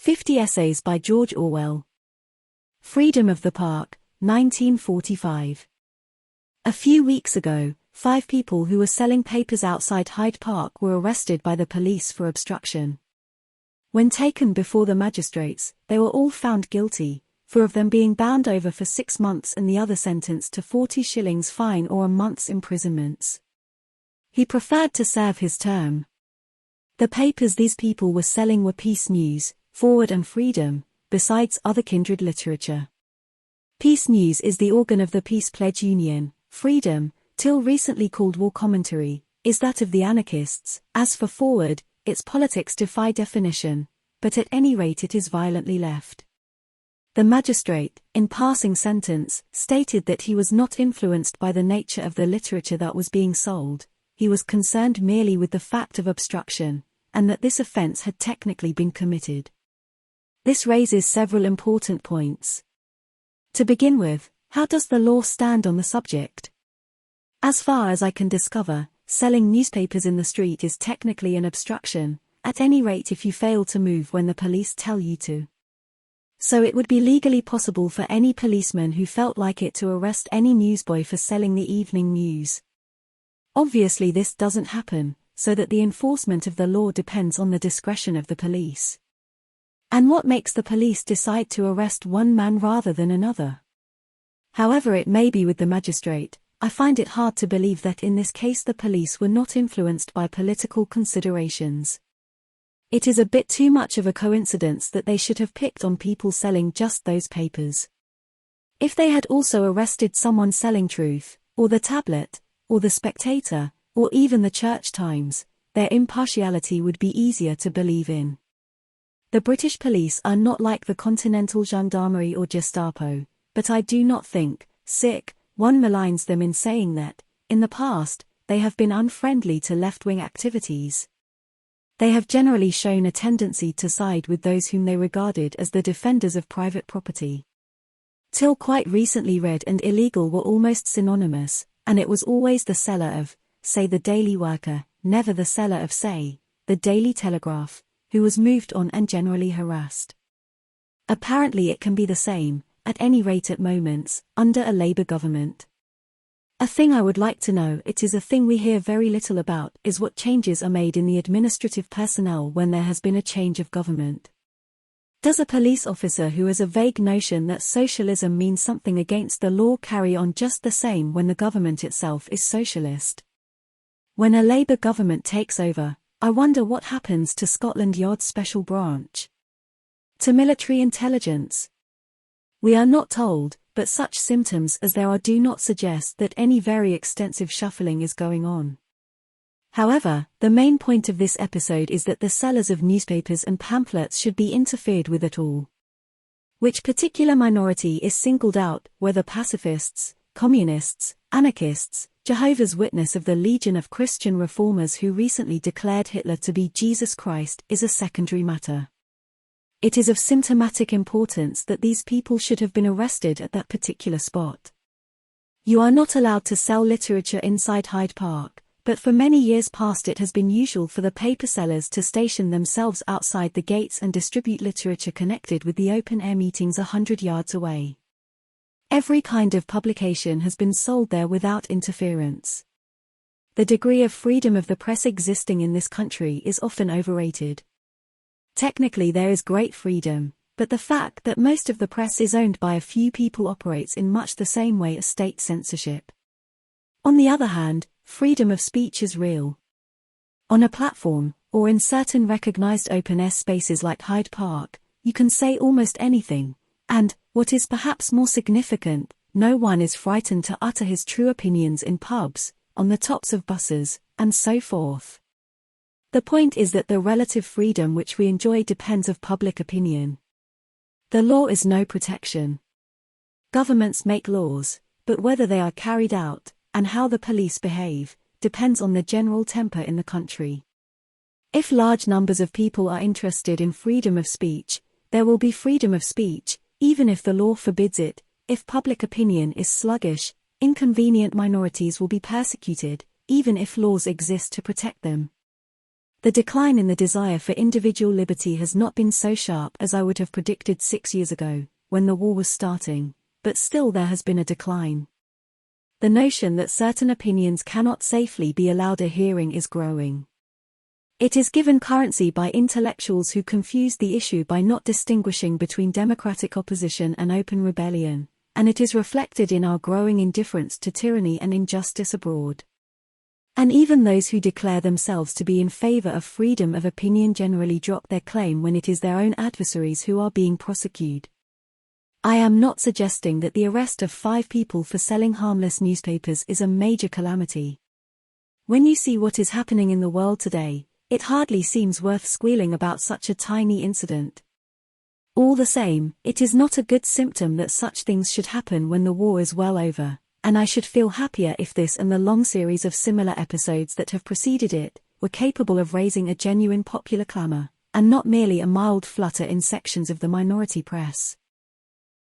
50 Essays by George Orwell. Freedom of the Park, 1945. A few weeks ago, 5 people who were selling papers outside Hyde Park were arrested by the police for obstruction. When taken before the magistrates, they were all found guilty, 4 of them being bound over for 6 months and the other sentenced to 40 shillings fine or a month's imprisonment. He preferred to serve his term. The papers these people were selling were Peace News, Forward and Freedom, besides other kindred literature. Peace News is the organ of the Peace Pledge Union. Freedom, till recently called War Commentary, is that of the anarchists. As for Forward, its politics defy definition, but at any rate it is violently left. The magistrate, in passing sentence, stated that he was not influenced by the nature of the literature that was being sold. He was concerned merely with the fact of obstruction, and that this offence had technically been committed. This raises several important points. To begin with, how does the law stand on the subject? As far as I can discover, selling newspapers in the street is technically an obstruction, at any rate if you fail to move when the police tell you to. So it would be legally possible for any policeman who felt like it to arrest any newsboy for selling the evening news. Obviously this doesn't happen, so that the enforcement of the law depends on the discretion of the police. And what makes the police decide to arrest one man rather than another? However it may be with the magistrate, I find it hard to believe that in this case the police were not influenced by political considerations. It is a bit too much of a coincidence that they should have picked on people selling just those papers. If they had also arrested someone selling Truth, or The Tablet, or The Spectator, or even the Church Times, their impartiality would be easier to believe in. The British police are not like the Continental Gendarmerie or Gestapo, but I do not think, one maligns them in saying that, in the past, they have been unfriendly to left-wing activities. They have generally shown a tendency to side with those whom they regarded as the defenders of private property. Till quite recently red and illegal were almost synonymous, and it was always the seller of, say the Daily Worker, never the seller of say, the Daily Telegraph, who was moved on and generally harassed. Apparently it can be the same, at any rate at moments, under a Labour government. A thing I would like to know, it is a thing we hear very little about, is what changes are made in the administrative personnel when there has been a change of government. Does a police officer who has a vague notion that socialism means something against the law carry on just the same when the government itself is socialist? When a Labour government takes over, I wonder what happens to Scotland Yard's special branch. To military intelligence. We are not told, but such symptoms as there are do not suggest that any very extensive shuffling is going on. However, the main point of this episode is that the sellers of newspapers and pamphlets should be interfered with at all. Which particular minority is singled out, whether pacifists, communists, anarchists, Jehovah's Witness of the Legion of Christian Reformers who recently declared Hitler to be Jesus Christ, is a secondary matter. It is of symptomatic importance that these people should have been arrested at that particular spot. You are not allowed to sell literature inside Hyde Park, but for many years past it has been usual for the paper sellers to station themselves outside the gates and distribute literature connected with the open-air meetings 100 yards away. Every kind of publication has been sold there without interference. The degree of freedom of the press existing in this country is often overrated. Technically there is great freedom, but the fact that most of the press is owned by a few people operates in much the same way as state censorship. On the other hand, freedom of speech is real. On a platform, or in certain recognized open-air spaces like Hyde Park, you can say almost anything, and, what is perhaps more significant, no one is frightened to utter his true opinions in pubs, on the tops of buses, and so forth. The point is that the relative freedom which we enjoy depends of public opinion. The law is no protection. Governments make laws, but whether they are carried out, and how the police behave, depends on the general temper in the country. If large numbers of people are interested in freedom of speech, there will be freedom of speech, even if the law forbids it. If public opinion is sluggish, inconvenient minorities will be persecuted, even if laws exist to protect them. The decline in the desire for individual liberty has not been so sharp as I would have predicted 6 years ago, when the war was starting, but still there has been a decline. The notion that certain opinions cannot safely be allowed a hearing is growing. It is given currency by intellectuals who confuse the issue by not distinguishing between democratic opposition and open rebellion, and it is reflected in our growing indifference to tyranny and injustice abroad. And even those who declare themselves to be in favor of freedom of opinion generally drop their claim when it is their own adversaries who are being prosecuted. I am not suggesting that the arrest of 5 people for selling harmless newspapers is a major calamity. When you see what is happening in the world today, it hardly seems worth squealing about such a tiny incident. All the same, it is not a good symptom that such things should happen when the war is well over, and I should feel happier if this and the long series of similar episodes that have preceded it were capable of raising a genuine popular clamor, and not merely a mild flutter in sections of the minority press.